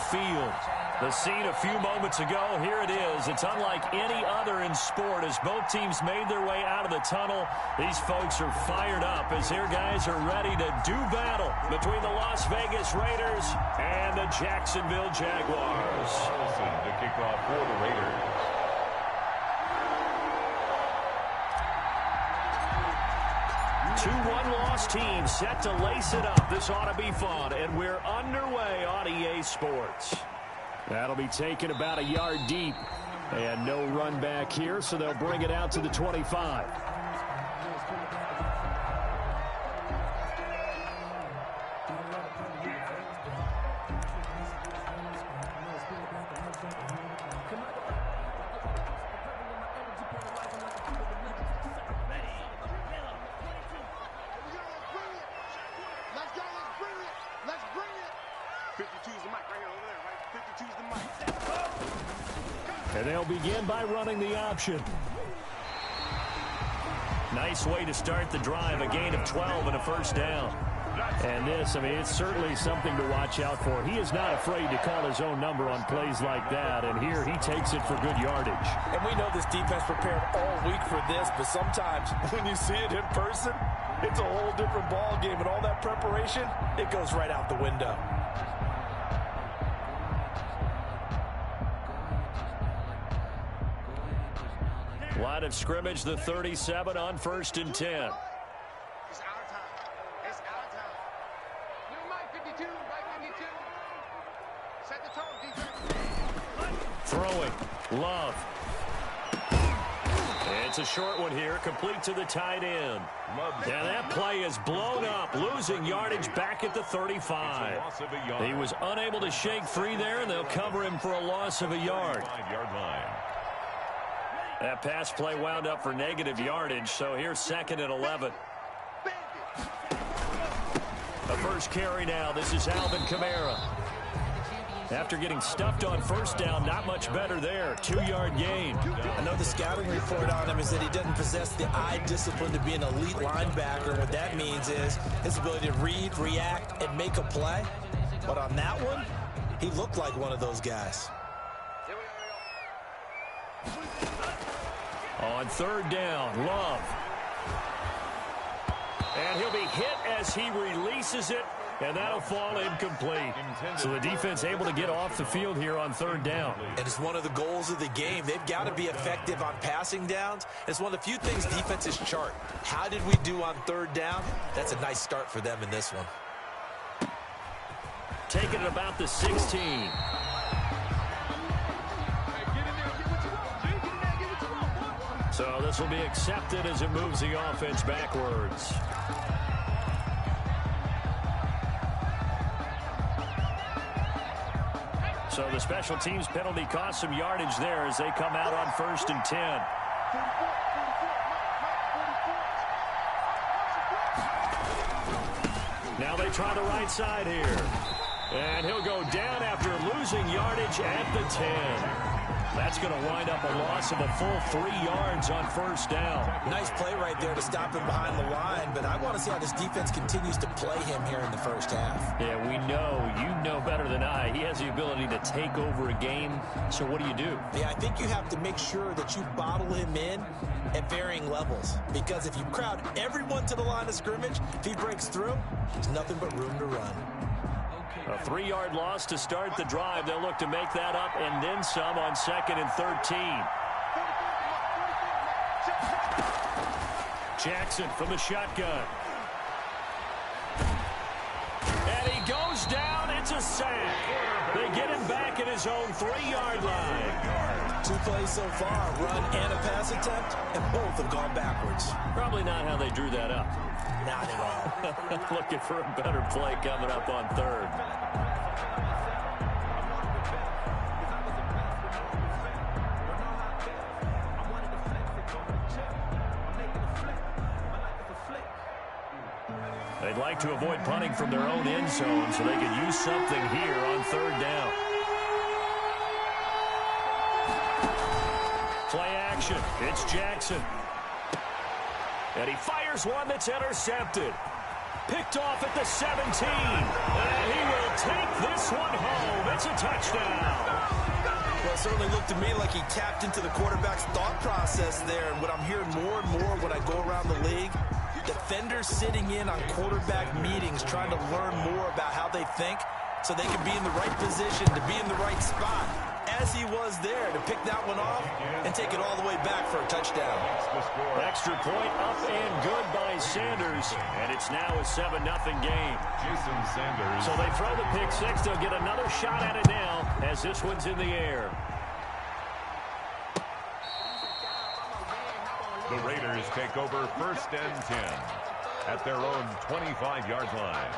midfield. The scene a few moments ago, here it is. It's unlike any other in sport as both teams made their way out of the tunnel. These folks are fired up as their guys are ready to do battle between the Las Vegas Raiders and the Jacksonville Jaguars. To kick off for the Raiders. Two one-loss teams set to lace it up. This ought to be fun, and we're underway on EA Sports. That'll be taken about a yard deep. And no run back here, so they'll bring it out to the 25. And they'll begin by running the option. Nice way to start the drive, a gain of 12 and a first down. And this, I mean, it's certainly something to watch out for. He is not afraid to call his own number on plays like that, and here he takes it for good yardage. And we know this defense prepared all week for this, but sometimes when you see it in person, it's a whole different ball game, and all that preparation, it goes right out the window. Line of scrimmage, the 37 on 1st and 10. It's our time. It's our time. New Mike 52, Mike 52. Set the tone, defense. Throwing. Love. It's a short one here, complete to the tight end. And that play is blown up, losing yardage back at the 35. He was unable to shake free there, and they'll cover him for a loss of a yard. 5-yard line. That pass play wound up for negative yardage, so here's 2nd and 11. The first carry now. This is Alvin Kamara. After getting stuffed on 1st down, not much better there. 2-yard gain. I know the scouting report on him is that he doesn't possess the eye discipline to be an elite linebacker. What that means is his ability to read, react, and make a play. But on that one, he looked like one of those guys. On 3rd down, Love. And he'll be hit as he releases it, and that'll fall incomplete. So the defense able to get off the field here on 3rd down. And it's one of the goals of the game. They've got to be effective on passing downs. It's one of the few things defenses chart. How did we do on 3rd down? That's a nice start for them in this one. Taking it about the 16. So this will be accepted as it moves the offense backwards. So the special teams penalty cost some yardage there as they come out on 1st and 10. Now they try the right side here. And he'll go down after losing yardage at the 10. That's going to wind up a loss of a full 3 yards on 1st down. Nice play right there to stop him behind the line, but I want to see how this defense continues to play him here in the 1st half. Yeah, we know, you know better than I, he has the ability to take over a game, so what do you do? Yeah, I think you have to make sure that you bottle him in at varying levels, because if you crowd everyone to the line of scrimmage, if he breaks through, there's nothing but room to run. A 3-yard loss to start the drive. They'll look to make that up and then some on 2nd and 13. Jackson from the shotgun. And he goes down. It's a sack. They get him back at his own 3-yard line. 2 plays so far, run and a pass attempt, and both have gone backwards. Probably not how they drew that up. Not at all. Looking for a better play coming up on 3rd. They'd like to avoid punting from their own end zone so they can use something here on 3rd down. Play action. It's Jackson. And he fires one that's intercepted. Picked off at the 17. And he will take this one home. It's a touchdown. Well, it certainly looked to me like he tapped into the quarterback's thought process there. And what I'm hearing more and more when I go around the league, defenders sitting in on quarterback meetings trying to learn more about how they think so they can be in the right position, to be in the right spot, as he was there to pick that one off and take it all the way back for a touchdown. Extra point up and good by Sanders, and it's now a 7-0 game. Jason Sanders. So they throw the pick six. They'll get another shot at it now as this one's in the air. The Raiders take over 1st and 10 at their own 25-yard line.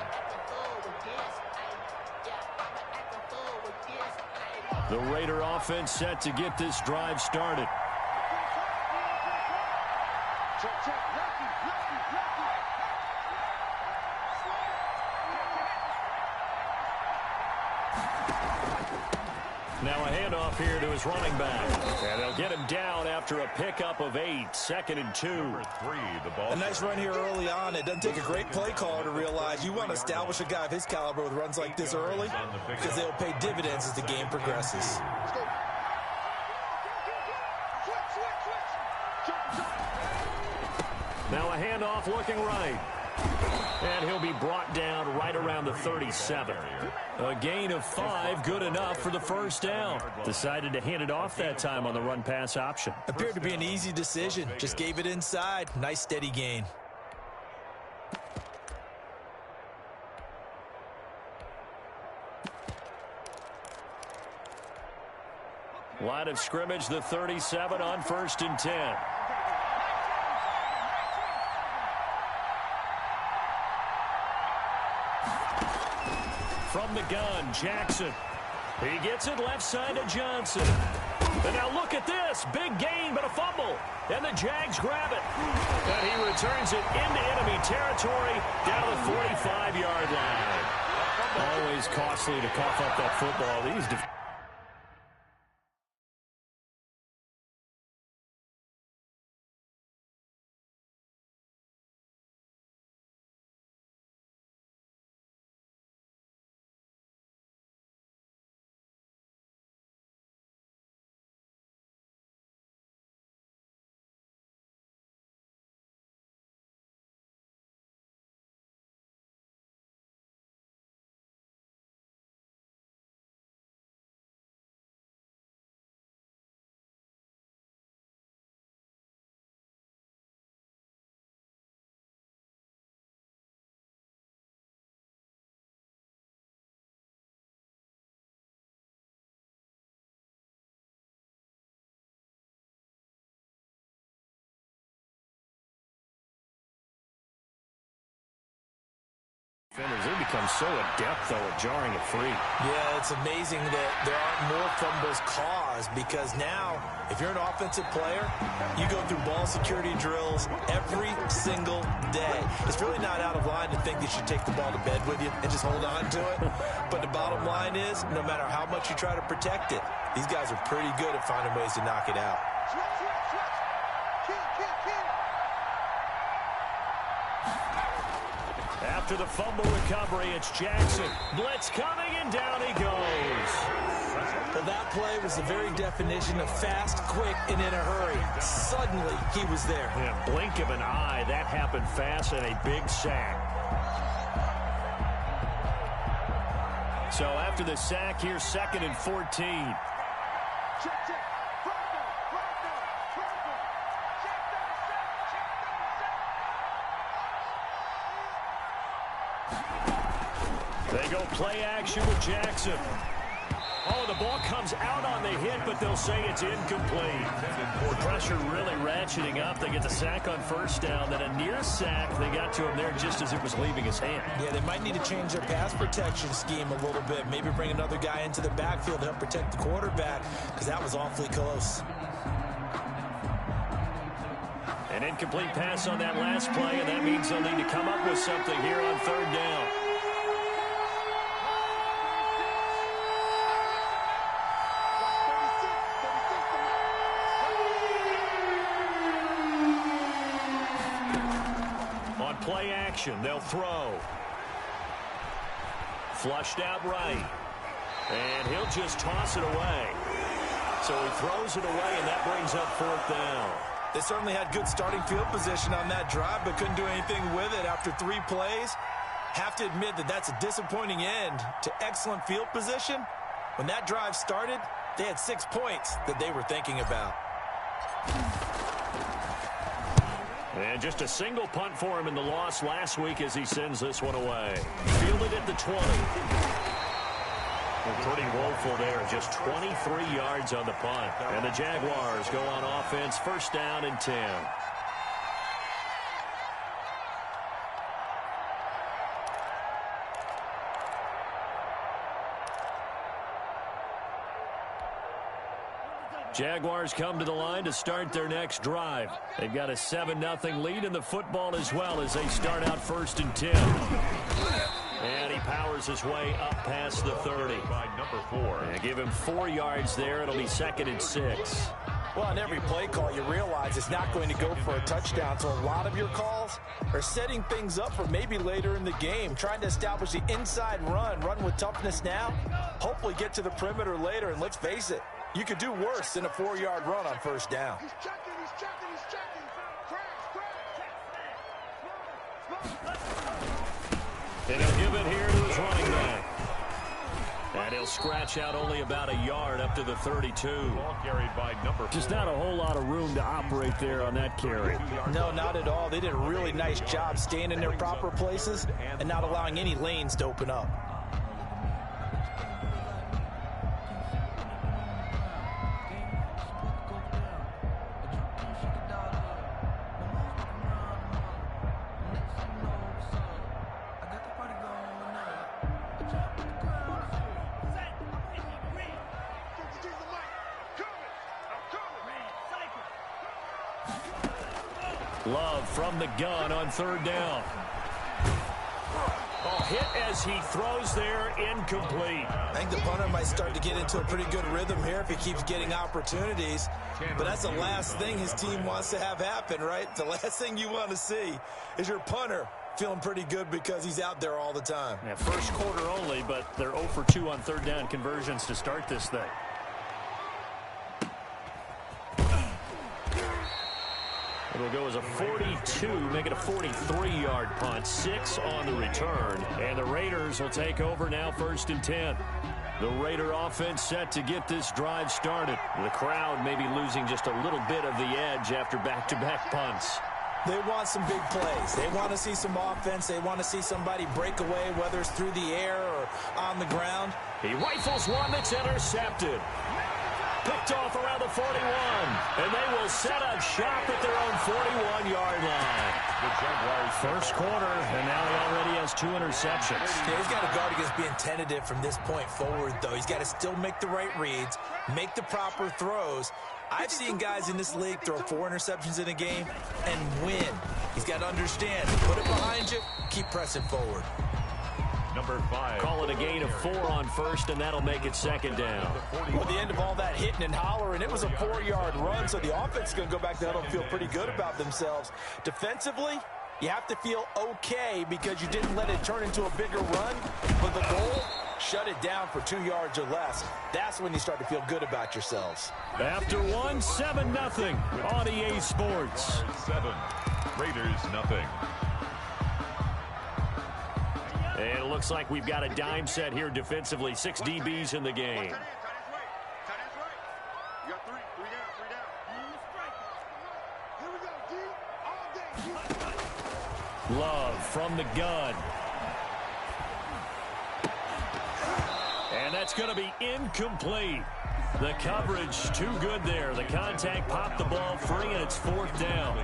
The Raider offense set to get this drive started. Now a handoff here to his running back. And they'll get him down after a pickup of 8. 2nd and 2. Number 3, the ball. A nice run here early on. It doesn't take a great play caller to realize you want to establish a guy of his caliber with runs like this early because they'll pay dividends as the game progresses. Now a handoff looking right. And he'll be brought down right around the 37. A gain of 5, good enough for the first down. Decided to hand it off that time on the run-pass option. Appeared to be an easy decision. Just gave it inside. Nice steady gain. Line of scrimmage, the 37 on 1st and 10. From the gun, Jackson. He gets it left side to Johnson. And now look at this. Big gain, but a fumble. And the Jags grab it. And he returns it into enemy territory down the 45-yard line. Always costly to cough up that football. These defenders, they become so adept, though, at jarring it free. Yeah, it's amazing that there aren't more fumbles caused because now, if you're an offensive player, you go through ball security drills every single day. It's really not out of line to think that you take the ball to bed with you and just hold on to it. But the bottom line is, no matter how much you try to protect it, these guys are pretty good at finding ways to knock it out. After the fumble recovery, it's Jackson. Blitz coming, and down he goes. Well, that play was the very definition of fast, quick, and in a hurry. Suddenly, he was there. In a blink of an eye, that happened fast and a big sack. So after the sack, here's 2nd and 14. They go play action with Jackson. Oh, the ball comes out on the hit, but they'll say it's incomplete. The pressure really ratcheting up. They get the sack on 1st down. Then a near sack. They got to him there just as it was leaving his hand. Yeah, they might need to change their pass protection scheme a little bit. Maybe bring another guy into the backfield to help protect the quarterback because that was awfully close. An incomplete pass on that last play, and that means they'll need to come up with something here on 3rd down. Play action, they'll throw. Flushed out right. And he'll just toss it away. So he throws it away, and that brings up 4th down. They certainly had good starting field position on that drive, but couldn't do anything with it after 3 plays. Have to admit that that's a disappointing end to excellent field position. When that drive started, they had 6 points that they were thinking about. And just a single punt for him in the loss last week as he sends this one away. Fielded at the 20. Pretty woeful there. Just 23 yards on the punt. And the Jaguars go on offense, 1st down and 10. Jaguars come to the line to start their next drive. They've got a 7-0 lead in the football as well as they start out 1st and 10. And he powers his way up past the 30. By number 4. And give him 4 yards there. It'll be 2nd and 6. Well, on every play call, you realize it's not going to go for a touchdown. So a lot of your calls are setting things up for maybe later in the game, trying to establish the inside run with toughness now, hopefully get to the perimeter later. And let's face it, you could do worse than a 4-yard run on 1st down. He's checking, he's checking, he's checking. And he'll give it here to his running back. And he'll scratch out only about a yard up to the 32. Ball carried by number 4. Just not a whole lot of room to operate there on that carry. No, not at all. They did a really nice job staying in their proper places and not allowing any lanes to open up. Love from the gun on 3rd down. Oh, hit as he throws there, incomplete. I think the punter might start to get into a pretty good rhythm here if he keeps getting opportunities. But that's the last thing his team wants to have happen, right? The last thing you want to see is your punter feeling pretty good because he's out there all the time. Yeah, 1st quarter only, but they're 0 for 2 on 3rd down conversions to start this thing. It'll go as a 42, make it a 43-yard punt, 6 on the return. And the Raiders will take over now 1st and 10. The Raider offense set to get this drive started. The crowd may be losing just a little bit of the edge after back-to-back punts. They want some big plays. They want to see some offense. They want to see somebody break away, whether it's through the air or on the ground. He rifles one that's intercepted. Picked off around the 41, and they will set up shop at their own 41-yard line. The Jaguars 1st quarter, and now he already has 2 interceptions. Yeah, he's got to guard against being tentative from this point forward, though. He's got to still make the right reads, make the proper throws. I've seen guys in this league throw 4 interceptions in a game and win. He's got to understand, put it behind you, keep pressing forward. number 5. Call it a gain of 4 on 1st, and that'll make it 2nd down. Well, at the end of all that hitting and hollering, it was a 4-yard run, so the offense is going to go back to the huddle and feel pretty good about themselves. Defensively, you have to feel okay because you didn't let it turn into a bigger run, but the goal, shut it down for 2 yards or less. That's when you start to feel good about yourselves. After 1, 7-0 on EA Sports. 7, Raiders nothing. And it looks like we've got a dime set here defensively. 6 DBs in the game. Tight end's right. You got 3 down. Here we go, D. All day. Love from the gun. And that's going to be incomplete. The coverage too good there. The contact popped the ball free, and it's 4th down.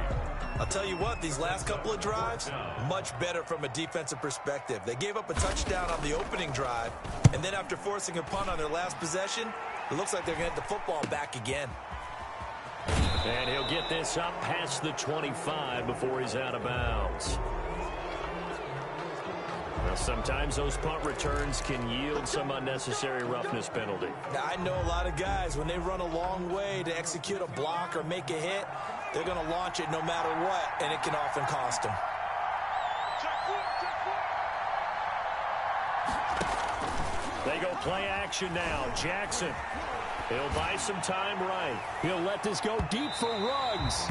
I'll tell you what, these last couple of drives, much better from a defensive perspective. They gave up a touchdown on the opening drive, and then after forcing a punt on their last possession, it looks like they're going to get the football back again. And he'll get this up past the 25 before he's out of bounds. Well, sometimes those punt returns can yield some unnecessary roughness penalty. Now, I know a lot of guys, when they run a long way to execute a block or make a hit, they're going to launch it no matter what, and it can often cost them. They They go play action now. Jackson. He'll buy some time right. He'll let this go deep for Ruggs.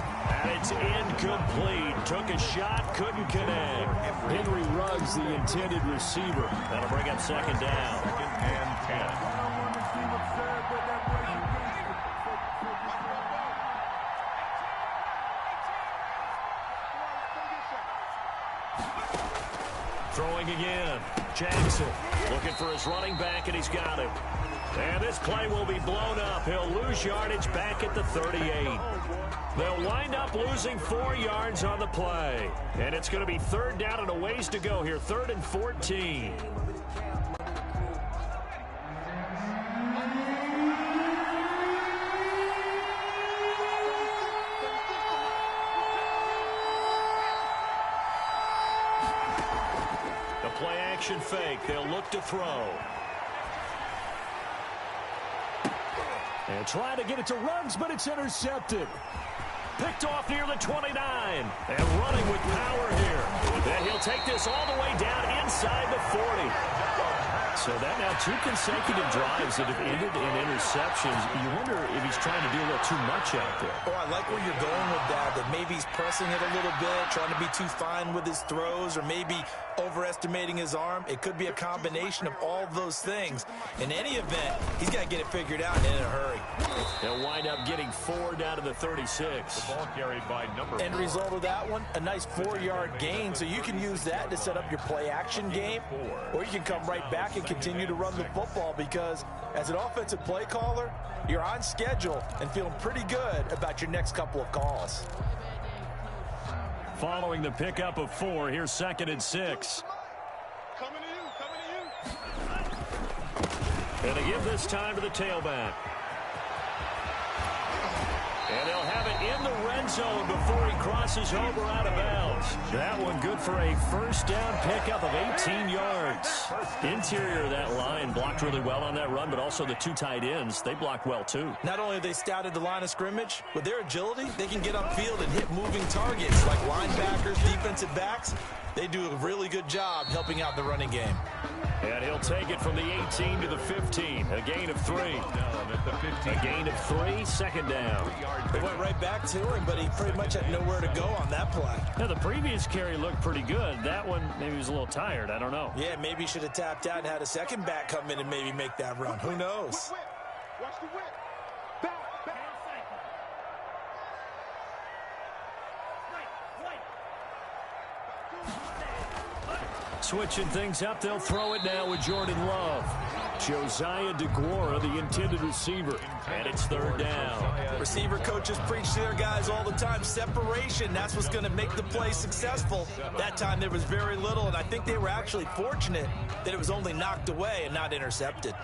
And it's incomplete. Took a shot, couldn't connect. Henry Ruggs, the intended receiver. That'll bring up second down. 2nd and 10. Throwing again. Jackson looking for his running back, and he's got him. And this play will be blown up. He'll lose yardage back at the 38. They'll wind up losing 4 yards on the play. And it's going to be 3rd down and a ways to go here. 3rd and 14. The play action fake. They'll look to throw. And try to get it to Ruggs, but it's intercepted. Picked off near the 29. And running with power here. And he'll take this all the way down inside the 40. So that now 2 consecutive drives that have ended in interceptions. You wonder if he's trying to do a little too much out there. Oh, I like where you're going with that maybe he's pressing it a little bit, trying to be too fine with his throws, or maybe overestimating his arm. It could be a combination of all of those things. In any event, he's got to get it figured out and in a hurry. They'll wind up getting 4 down to the 36. The ball carried by number 4. End result of that one, a nice 4-yard gain, so you can use that to set up your play-action game, or you can come right back and continue to run the football, because as an offensive play caller, you're on schedule and feeling pretty good about your next couple of calls. Following the pickup of 4, here's 2nd and 6. Coming to you. And they give this time to the tailback. And they'll have it in the red zone before he crosses over out of bounds. That one good for a 1st down pickup of 18 yards. Interior of that line blocked really well on that run, but also the 2 tight ends, they blocked well too. Not only have they scouted the line of scrimmage, with their agility, they can get upfield and hit moving targets like linebackers, defensive backs. They do a really good job helping out the running game. And he'll take it from the 18 to the 15. A gain of 3. A gain of 3, 2nd down. It went right back to him, but he pretty much had nowhere to go on that play. Now, the previous carry looked pretty good. That one, maybe he was a little tired. I don't know. Yeah, maybe he should have tapped out and had a second back come in and maybe make that run. Who knows? Watch the whip. Back, back. Switching things up, they'll throw it now with Jordan Love. Josiah DeGuara, the intended receiver. And it's 3rd down. Receiver coaches preach to their guys all the time. Separation, that's what's going to make the play successful. That time there was very little, and I think they were actually fortunate that it was only knocked away and not intercepted.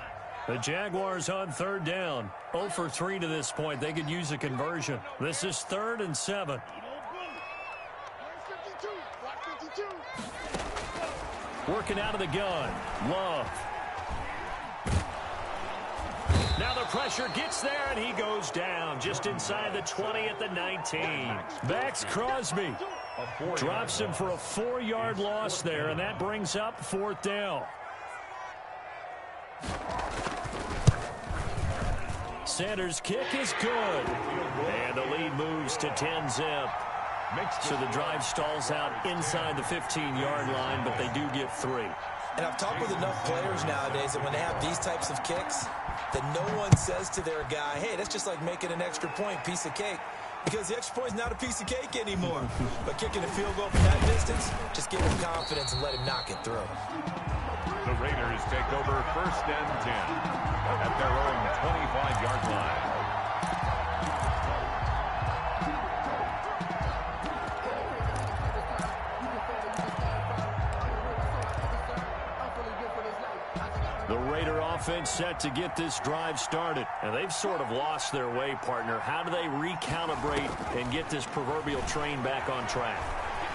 The Jaguars on 3rd down. 0 for 3 to this point. They could use a conversion. This is 3rd and 7. 52. Block 52. Working out of the gun. Love. Now the pressure gets there, and he goes down just inside the 20 at the 19. Backs Crosby. Drops him for a 4-yard loss there, and that brings up 4th down. Sanders' kick is good. And the lead moves to 10-zip. So the drive stalls out inside the 15-yard line, but they do get 3. And I've talked with enough players nowadays that when they have these types of kicks, that no one says to their guy, hey, that's just like making an extra point, piece of cake. Because the extra point is not a piece of cake anymore. But kicking a field goal from that distance, just give him confidence and let him knock it through. The Raiders take over 1st and 10 at their own 25-yard line. The Raider offense set to get this drive started. And they've sort of lost their way, partner. How do they recalibrate and get this proverbial train back on track?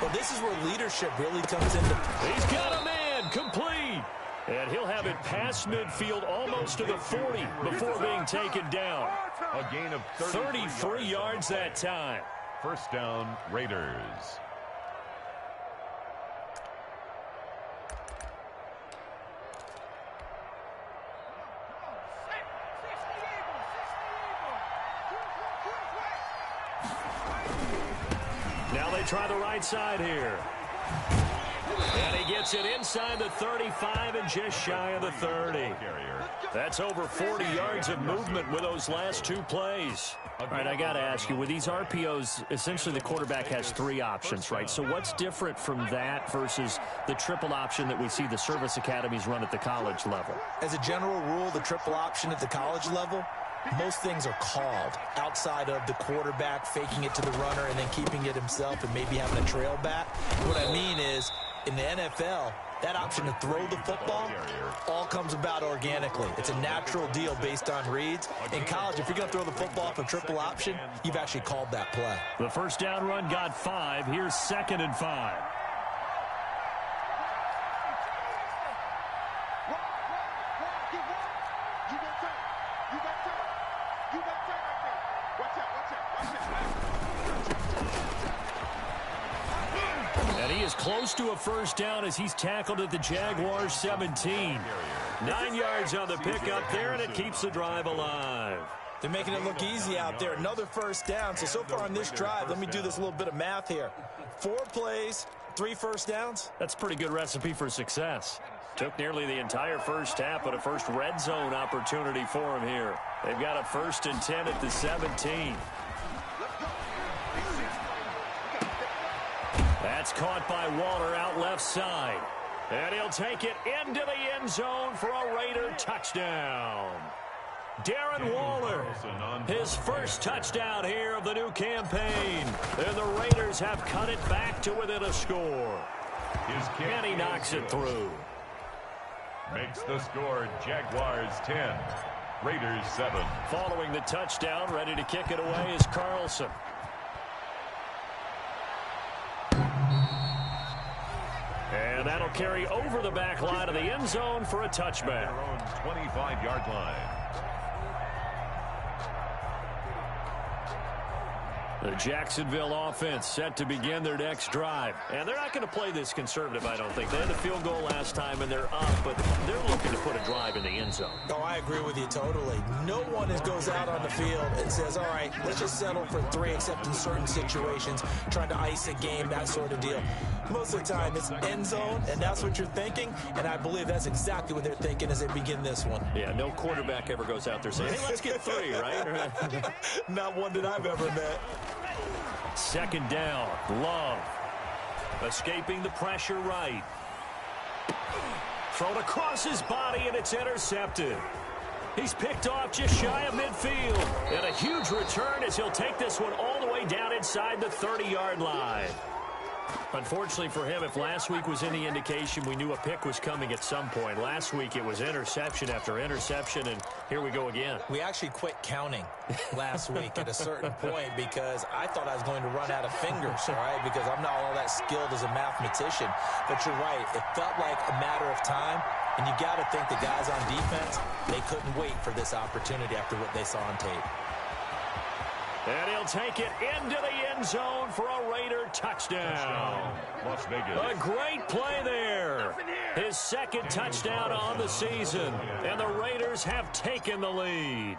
Well, this is where leadership really comes into. He's got a man, complete. And he'll have it past midfield almost to the 40 before being taken down. A gain of 33 yards that time. 1st down, Raiders. they try the right side here. And he gets it inside the 35 and just shy of the 30. That's over 40 yards of movement with those last two plays. All right, I got to ask you, with these RPOs, essentially the quarterback has three options, right? So what's different from that versus the triple option that we see the service academies run at the college level? As a general rule, the triple option at the college level, most things are called outside of the quarterback faking it to the runner and then keeping it himself and maybe having a trail back. What I mean is, in the NFL, that option to throw the football all comes about organically. It's a natural deal based on reads. In college, if you're going to throw the football off a triple option, you've actually called that play. The first down run got 5. Here's 2nd and 5. And he is close to a first down as he's tackled at the Jaguars 17. 9 yards on the pickup there, and it keeps the drive alive. They're making it look easy out there. Another first down. So far on this drive, let me do this little bit of math here. 4 plays, 3 first downs. That's a pretty good recipe for success. Took nearly the entire first half, but a first red zone opportunity for him here. They've got a 1st and 10 at the 17. That's caught by Waller out left side. And he'll take it into the end zone for a Raider touchdown. Darren Waller, his first touchdown here of the new campaign. And the Raiders have cut it back to within a score. And he knocks it through. Makes the score Jaguars 10, Raiders 7. Following the touchdown, ready to kick it away is Carlson. And that'll carry over the back line of the end zone for a touchback. Their own 25-yard line. The Jacksonville offense set to begin their next drive. And they're not going to play this conservative, I don't think. They had a field goal last time, and they're up, but they're looking to put a drive in the end zone. Oh, I agree with you totally. No one goes out on the field and says, all right, let's just settle for 3, except in certain situations, trying to ice a game, that sort of deal. Most of the time, it's end zone, and that's what you're thinking, and I believe that's exactly what they're thinking as they begin this one. Yeah, no quarterback ever goes out there saying, hey, let's get 3, right? Not one that I've ever met. 2nd down, Love. Escaping the pressure right. Thrown across his body, and it's intercepted. He's picked off just shy of midfield. And a huge return as he'll take this one all the way down inside the 30-yard line. Unfortunately for him, if last week was any indication, we knew a pick was coming at some point. Last week it was interception after interception, and here we go again. We actually quit counting last week at a certain point because I thought I was going to run out of fingers, all right, because I'm not all that skilled as a mathematician. But you're right, it felt like a matter of time, and you got to think the guys on defense, they couldn't wait for this opportunity after what they saw on tape. And he'll take it into the end zone for a Raider touchdown. Las Vegas. A great play there. His 2nd touchdown on the season. And the Raiders have taken the lead.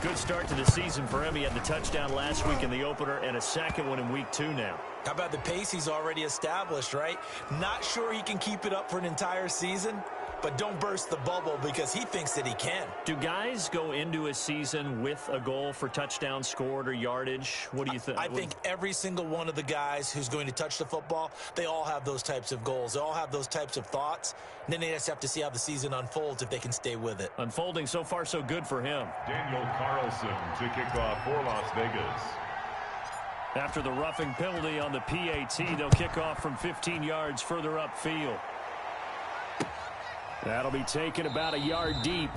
Good start to the season for him. He had the touchdown last week in the opener and a 2nd one in week 2 now. How about the pace he's already established, right? Not sure he can keep it up for an entire season, but don't burst the bubble because he thinks that he can. Do guys go into a season with a goal for touchdowns scored or yardage? What do you think? I think every single one of the guys who's going to touch the football, they all have those types of goals. They all have those types of thoughts. And then they just have to see how the season unfolds if they can stay with it. Unfolding so far so good for him. Daniel Carlson to kick off for Las Vegas. After the roughing penalty on the PAT, they'll kick off from 15 yards further upfield. That'll be taken about a yard deep.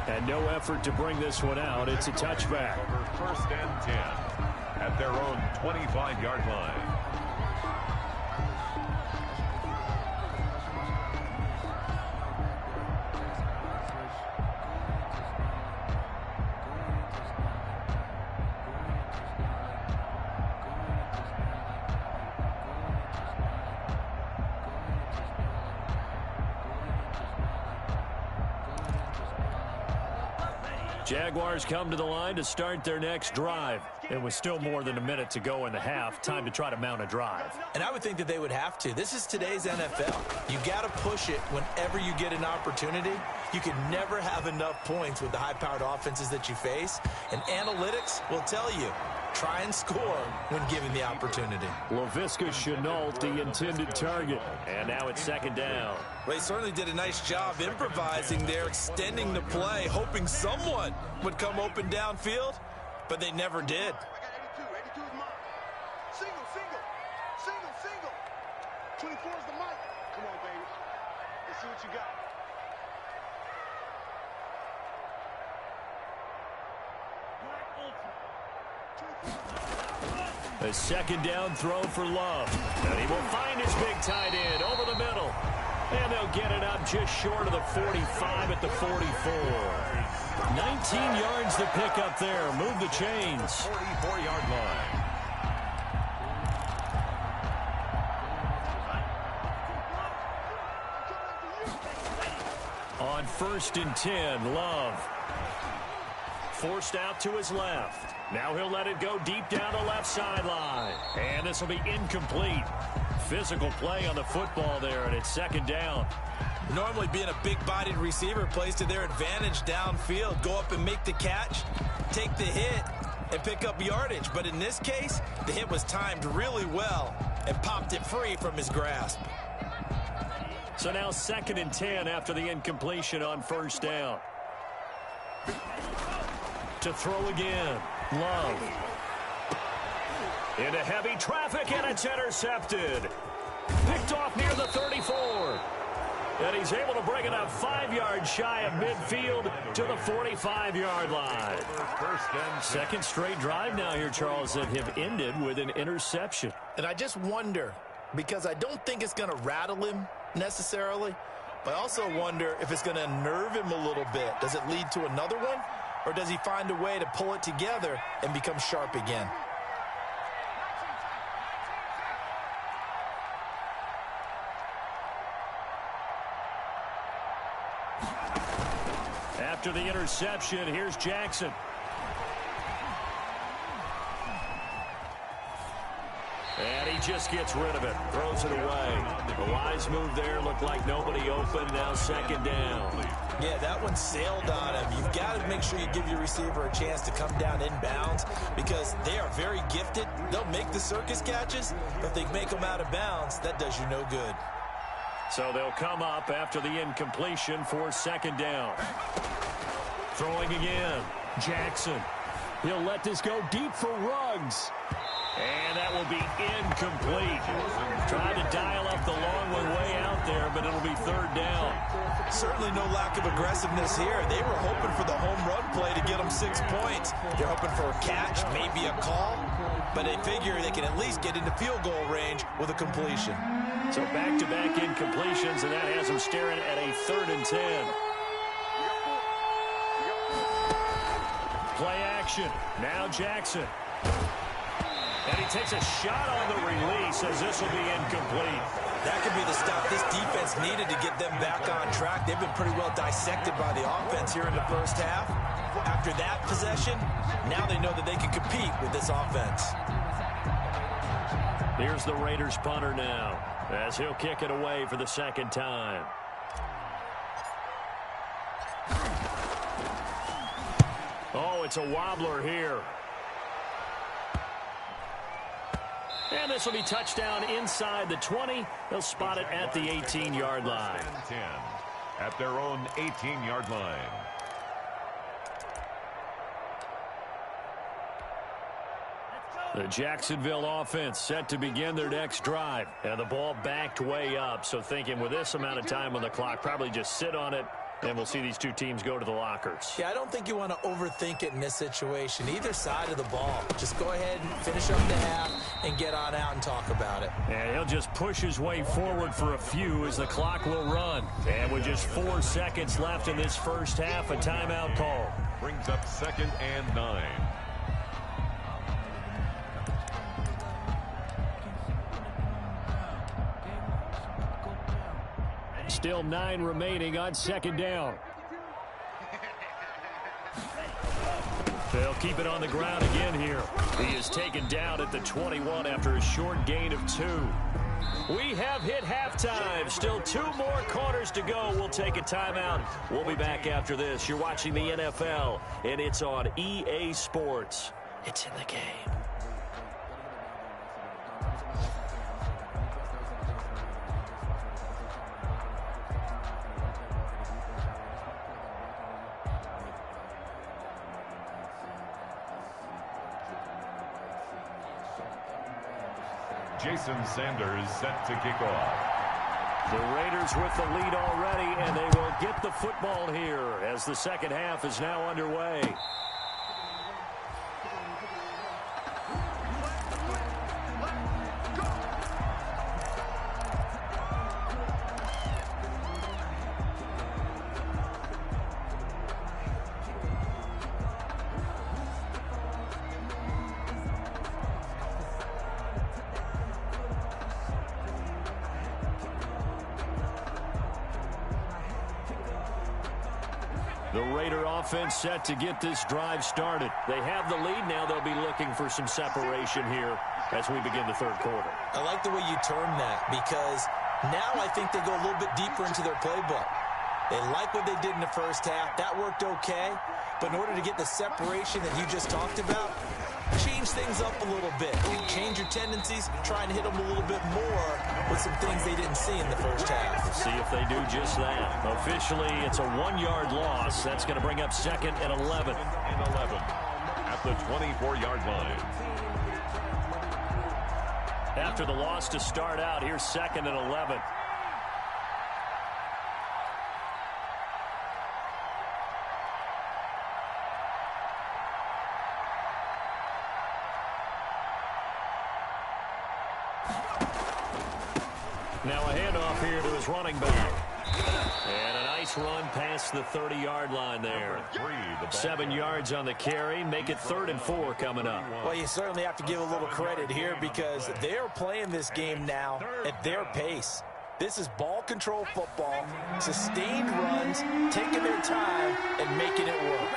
And no effort to bring this one out. It's a touchback. Over 1st and 10 at their own 25-yard line. Jaguars come to the line to start their next drive. It was still more than a minute to go in the half. Time to try to mount a drive. And I would think that they would have to. This is today's NFL. You got to push it whenever you get an opportunity. You can never have enough points with the high-powered offenses that you face. And analytics will tell you, try and score when given the opportunity. Laviska Shenault, the intended target. And now it's second down. Well, he certainly did a nice job improvising there, extending the play, hoping someone would come open downfield, but they never did. I got 82. 82 is mine. Single, single. Single, single. 24 is the mic. Come on, baby. Let's see what you got. A second down throw for Love. And he will find his big tight end over the middle. And they'll get it up just short of the 45 at the 44. 19 yards to pick up there. Move the chains. 44-yard line. On 1st and 10, Love. Forced out to his left. Now he'll let it go deep down the left sideline. And this will be incomplete. Physical play on the football there, and it's second down. Normally being a big-bodied receiver plays to their advantage downfield. Go up and make the catch, take the hit, and pick up yardage. But in this case, the hit was timed really well and popped it free from his grasp. So now 2nd and 10 after the incompletion on 1st down. To throw again. Love. Into heavy traffic, and it's intercepted. Picked off near the 34. And he's able to bring it up 5 yards shy of midfield to the 45-yard line. Second straight drive now here, Charles, that have ended with an interception. And I just wonder, because I don't think it's going to rattle him necessarily, but I also wonder if it's going to unnerve him a little bit. Does it lead to another one? Or does he find a way to pull it together and become sharp again? After the interception, here's Jackson. And he just gets rid of it. Throws it away. A wise move there. Looked like nobody open. Now 2nd down. Yeah, that one sailed on him. You've got to make sure you give your receiver a chance to come down inbounds because they are very gifted. They'll make the circus catches, but if they make them out of bounds, that does you no good. So they'll come up after the incompletion for 2nd down. Throwing again. Jackson. He'll let this go deep for Ruggs. And that will be incomplete. Tried to dial up the long one way out there, but it'll be 3rd down. Certainly no lack of aggressiveness here. They were hoping for the home run play to get them 6 points. They're hoping for a catch, maybe a call, but they figure they can at least get into field goal range with a completion. So back-to-back incompletions, and that has them staring at a 3rd and 10. Play action. Now Jackson. And he takes a shot on the release as this will be incomplete. That could be the stop this defense needed to get them back on track. They've been pretty well dissected by the offense here in the first half. After that possession, now they know that they can compete with this offense. Here's the Raiders punter now as he'll kick it away for the 2nd time. Oh, it's a wobbler here. And this will be touchdown inside the 20. They'll spot it at the 18-yard line. 10 at their own 18-yard line. The Jacksonville offense set to begin their next drive. And the ball backed way up. So thinking with this amount of time on the clock, probably just sit on it. And we'll see these two teams go to the lockers. Yeah, I don't think you want to overthink it in this situation. Either side of the ball. Just go ahead and finish up the half and get on out and talk about it. And he'll just push his way forward for a few as the clock will run. And with just 4 seconds left in this first half, a timeout call. Brings up 2nd and 9. Still 9 remaining on 2nd down. They'll keep it on the ground again here. He is taken down at the 21 after a short gain of 2. We have hit halftime. Still 2 more quarters to go. We'll take a timeout. We'll be back after this. You're watching the NFL, and it's on EA Sports. It's in the game. Jason Sanders set to kick off. The Raiders with the lead already, and they will get the football here as the second half is now underway. The Raider offense set to get this drive started. They have the lead now. They'll be looking for some separation here as we begin the third quarter. I like the way you term that because now I think they go a little bit deeper into their playbook. They like what they did in the first half. That worked okay. But in order to get the separation that you just talked about, change things up a little bit. Change your tendencies, try and hit them a little bit more with some things they didn't see in the first half. Let's see if they do just that. Officially, it's a 1-yard loss. That's going to bring up 2nd and 11. At the 24-yard line. After the loss to start out, here's 2nd and 11. Now a handoff here to his running back. And a nice run past the 30-yard line there. 7 yards on the carry. Make it 3rd and 4 coming up. Well, you certainly have to give a little credit here because they're playing this game now at their pace. This is ball control football, sustained runs, taking their time, and making it work.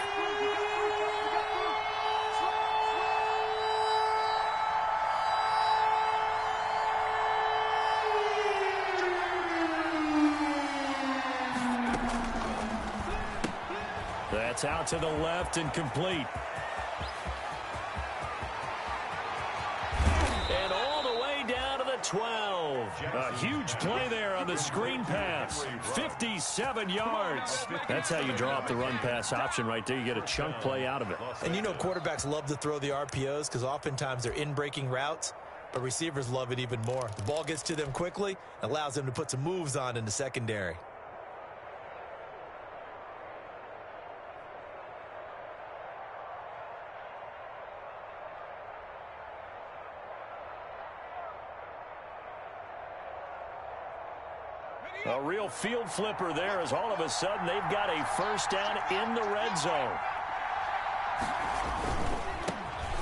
That's out to the left and complete. And all the way down to the 12. A huge play there on the screen pass. 57 yards. That's how you draw up the run-pass option right there. You get a chunk play out of it. And you know quarterbacks love to throw the RPOs because oftentimes they're in-breaking routes, but receivers love it even more. The ball gets to them quickly, allows them to put some moves on in the secondary. A real field flipper there as all of a sudden they've got a first down in the red zone.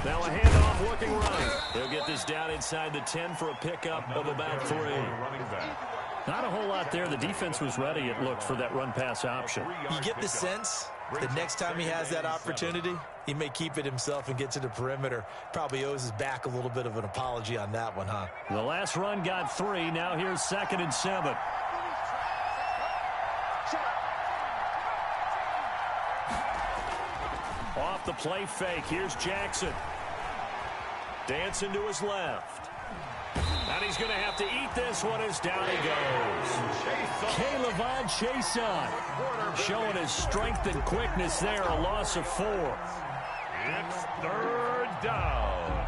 Now a handoff looking right. He'll get this down inside the 10 for a pickup of about 3. Not a whole lot there. The defense was ready, it looked, for that run-pass option. You get the sense that next time he has that opportunity, he may keep it himself and get to the perimeter. Probably owes his back a little bit of an apology on that one, huh? The last run got 3. Now here's 2nd and 7. Off the play fake. Here's Jackson. Dancing to his left. And he's going to have to eat this one as down he goes. Caleb Chason showing his strength and quickness there. A loss of 4. It's 3rd down.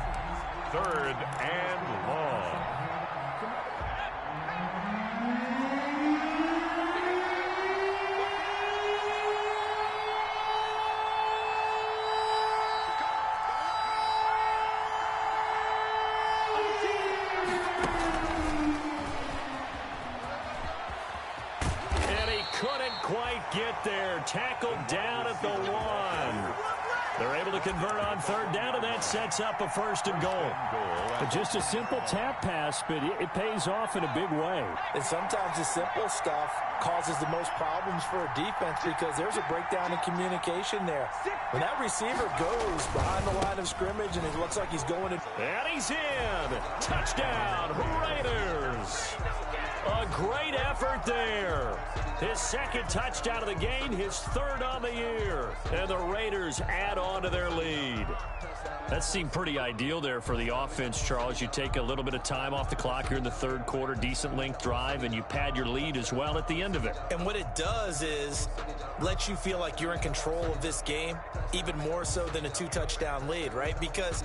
3rd and long. Couldn't quite get there. Tackled down at the 1. They're able to convert on third down, and that sets up a 1st and goal. But just a simple tap pass, but it pays off in a big way. And sometimes the simple stuff causes the most problems for a defense because there's a breakdown in communication there. When that receiver goes behind the line of scrimmage and it looks like he's going to... And he's in. Touchdown, Raiders. A great effort there. His 2nd touchdown of the game, his 3rd on the year. And the Raiders add on to their lead. That seemed pretty ideal there for the offense, Charles. You take a little bit of time off the clock here in the 3rd quarter, decent length drive, and you pad your lead as well at the end of it. And what it does is let you feel like you're in control of this game, even more so than a 2-touchdown lead, right? Because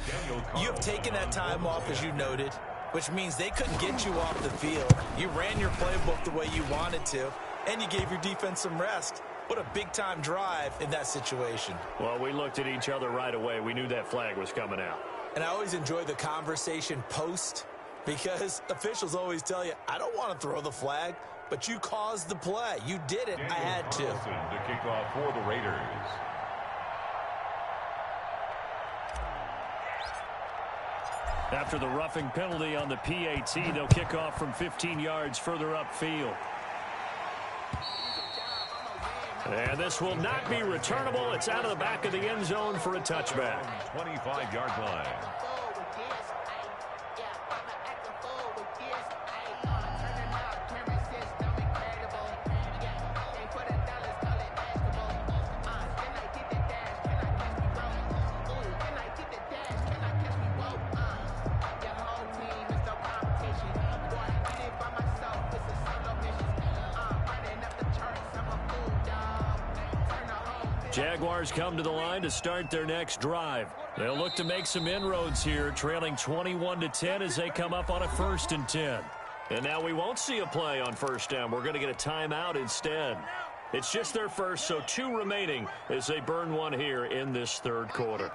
you have taken that time off, as you noted, which means they couldn't get you off the field. You ran your playbook the way you wanted to, and you gave your defense some rest. What a big-time drive in that situation. Well, we looked at each other right away. We knew that flag was coming out. And I always enjoy the conversation post because officials always tell you, I don't want to throw the flag, but you caused the play. You did it. I had to. To kick off for the Raiders. After the roughing penalty on the PAT, they'll kick off from 15 yards further upfield. And this will not be returnable. It's out of the back of the end zone for a touchback. 25-yard line. Jaguars come to the line to start their next drive. They'll look to make some inroads here, trailing 21-10 as they come up on a 1st and 10. And now we won't see a play on 1st down. We're going to get a timeout instead. It's just their first, so 2 remaining as they burn one here in this 3rd quarter.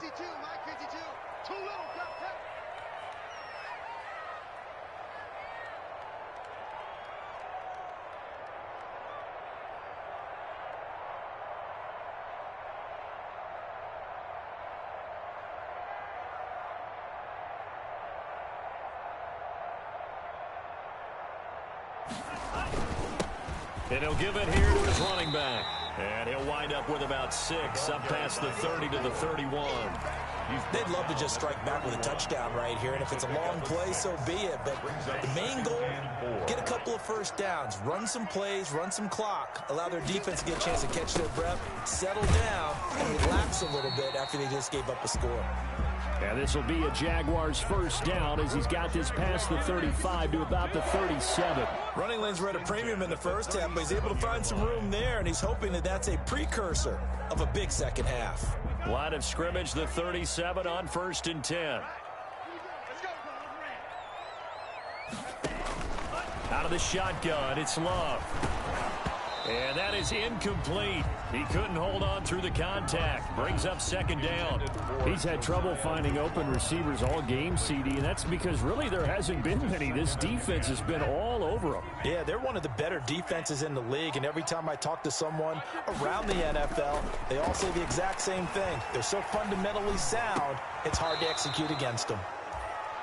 And he'll give it here to his running back. And he'll wind up with about 6, up past the 30 to the 31. They'd love to just strike back with a touchdown right here, and if it's a long play, so be it. But the main goal, get a couple of 1st downs, run some plays, run some clock, allow their defense to get a chance to catch their breath, settle down, and relax a little bit after they just gave up a score. And this will be a Jaguars 1st down as he's got this past the 35 to about the 37. Running lanes were at a premium in the 1st half, but he's able to find some room there, and he's hoping that that's a precursor of a big 2nd half. Line of scrimmage, the 37 on 1st and 10. Out of the shotgun, it's Love. And that is incomplete. He couldn't hold on through the contact. Brings up 2nd down. He's had trouble finding open receivers all game, CD, and that's because really there hasn't been many. This defense has been all over them. Yeah, they're one of the better defenses in the league, and every time I talk to someone around the NFL, they all say the exact same thing. They're so fundamentally sound, it's hard to execute against them.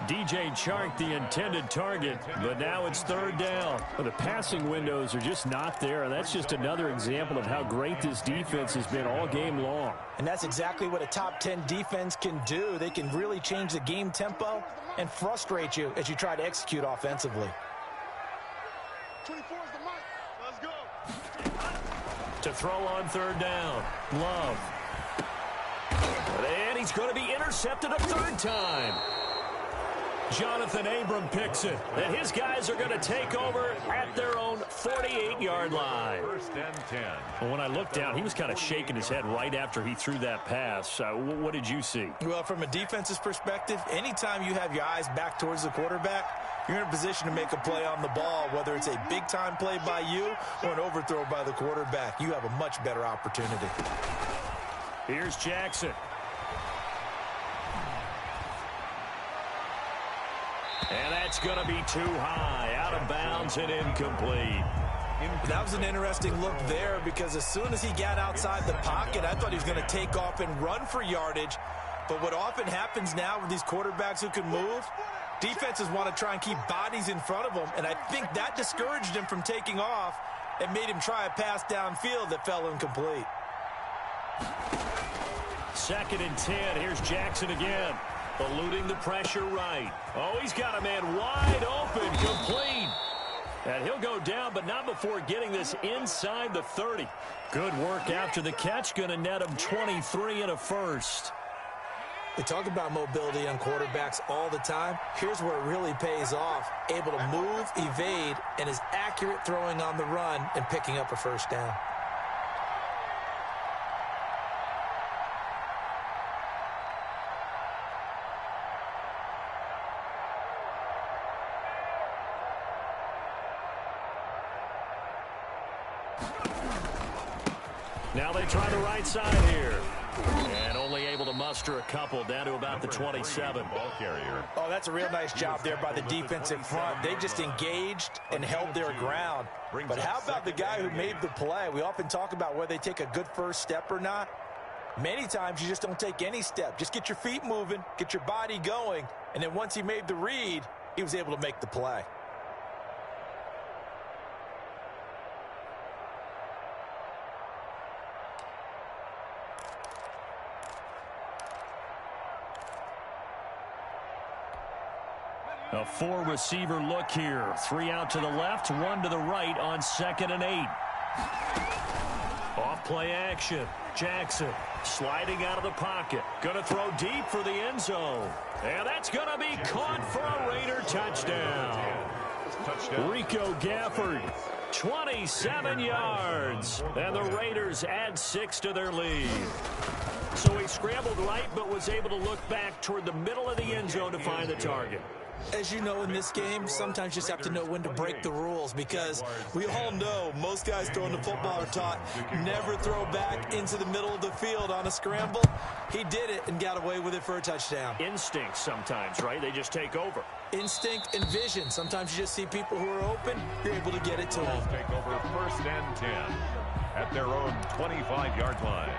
DJ Chark, the intended target, but now it's 3rd down. Well, the passing windows are just not there, and that's just another example of how great this defense has been all game long. And that's exactly what a top 10 defense can do. They can really change the game tempo and frustrate you as you try to execute offensively. 24 is the mic. Let's go. To throw on 3rd down, Love. And he's going to be intercepted a 3rd time. Jonathan Abram picks it, and his guys are going to take over at their own 48-yard line. 1st and 10. Well, when I looked down, he was kind of shaking his head right after he threw that pass. What did you see? Well, from a defense's perspective, anytime you have your eyes back towards the quarterback, you're in a position to make a play on the ball, whether it's a big-time play by you or an overthrow by the quarterback. You have a much better opportunity. Here's Jackson. And that's going to be too high, out of bounds and incomplete. That was an interesting look there because as soon as he got outside the pocket, I thought he was going to take off and run for yardage. But what often happens now with these quarterbacks who can move, defenses want to try and keep bodies in front of them, and I think that discouraged him from taking off and made him try a pass downfield that fell incomplete. 2nd and 10. Here's Jackson again. Eluding the pressure right. Oh, he's got a man wide open, complete. And he'll go down, but not before getting this inside the 30. Good work after the catch. Going to net him 23 and a first. We talk about mobility on quarterbacks all the time. Here's where it really pays off. Able to move, evade, and is accurate throwing on the run and picking up a first down. Now they try the right side here. And only able to muster a couple down to about the 27. Ball carrier. Oh, that's a real nice job there by the defensive front. They just engaged and held their ground. But how about the guy who made the play? We often talk about whether they take a good first step or not. Many times you just don't take any step. Just get your feet moving, get your body going, and then once he made the read, he was able to make the play. A 4-receiver look here. 3 out to the left, 1 to the right on 2nd and 8. Off play action. Jackson sliding out of the pocket. Going to throw deep for the end zone. And that's going to be caught for a Raider touchdown. Rico Gafford, 27 yards. And the Raiders add 6 to their lead. So he scrambled right but was able to look back toward the middle of the end zone to find the target. As you know in this game, sometimes you just have to know when to break the rules because we all know most guys throwing the football are taught never throw back into the middle of the field on a scramble. He did it and got away with it for a touchdown. Instinct sometimes, right? They just take over. Instinct and vision. Sometimes you just see people who are open, you're able to get it to them. Take over 1st and 10 at their own 25-yard line.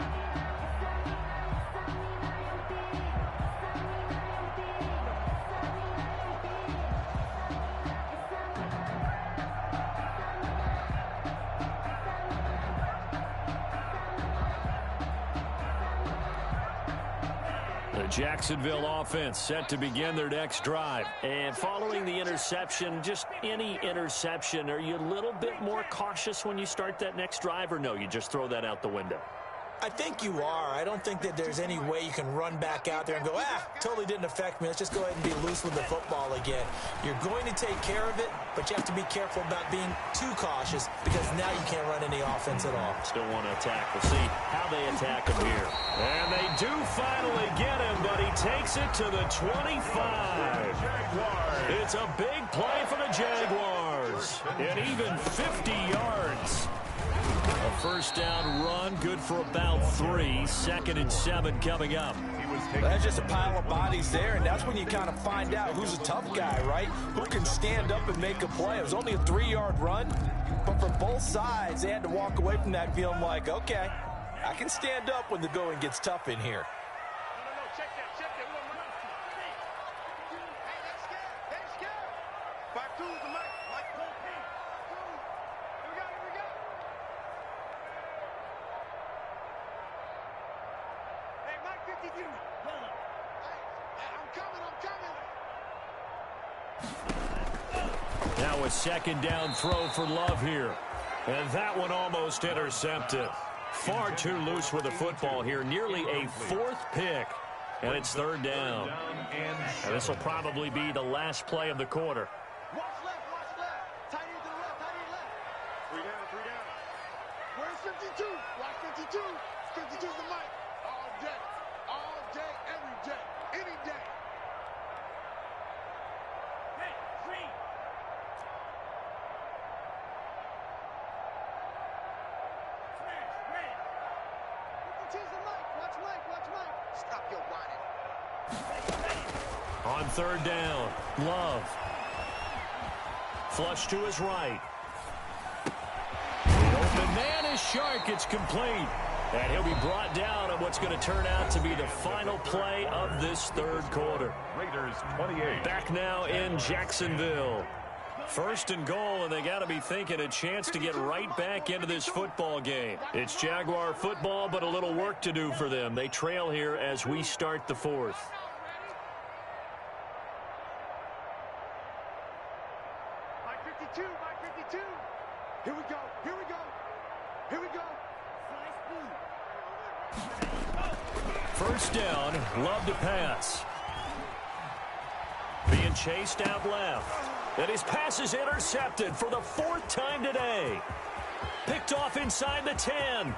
The Jacksonville offense set to begin their next drive. And following the interception, just any interception, are you a little bit more cautious when you start that next drive, or no, you just throw that out the window? I think you are. I don't think that there's any way you can run back out there and go, totally didn't affect me. Let's just go ahead and be loose with the football again. You're going to take care of it, but you have to be careful about being too cautious because now you can't run any offense at all. Still want to attack. We'll see how they attack him here. And they do finally get him, but he takes it to the 25. It's a big play for the Jaguars. And even 50 yards. A first down run, good for about 3. 2nd and 7 coming up. That's just a pile of bodies there, and that's when you kind of find out who's a tough guy, right? Who can stand up and make a play. It was only a 3-yard run, but for both sides, they had to walk away from that feeling like, okay, I can stand up when the going gets tough in here. Check that. Hey, that's scared. Back to the mic. Here we go. Hey, Mike 52. I'm coming. Now a 2nd down throw for Love here. And that one almost intercepted. Far too loose with the football here. Nearly a 4th pick. And it's 3rd down. And this will probably be the last play of the quarter. Watch left. Tight end to the left. 3 down. Where's 52? Watch 52. 52's the mic. All day, every day, any day. Hey, free. Watch Mike. Stop your whining. On 3rd down, Love. Flush to his right. The man is Shark. It's complete. And he'll be brought down on what's going to turn out to be the final play of this third quarter. Raiders 28. Back now in Jacksonville. First and goal, and they got to be thinking a chance to get right back into this football game. It's Jaguar football, but a little work to do for them. They trail here as we start the fourth. Mike 52, Mike 52. Here we go, here we go, here we go. First down, Love to pass. Being chased out left. And his pass is intercepted for the fourth time today. Picked off inside the 10.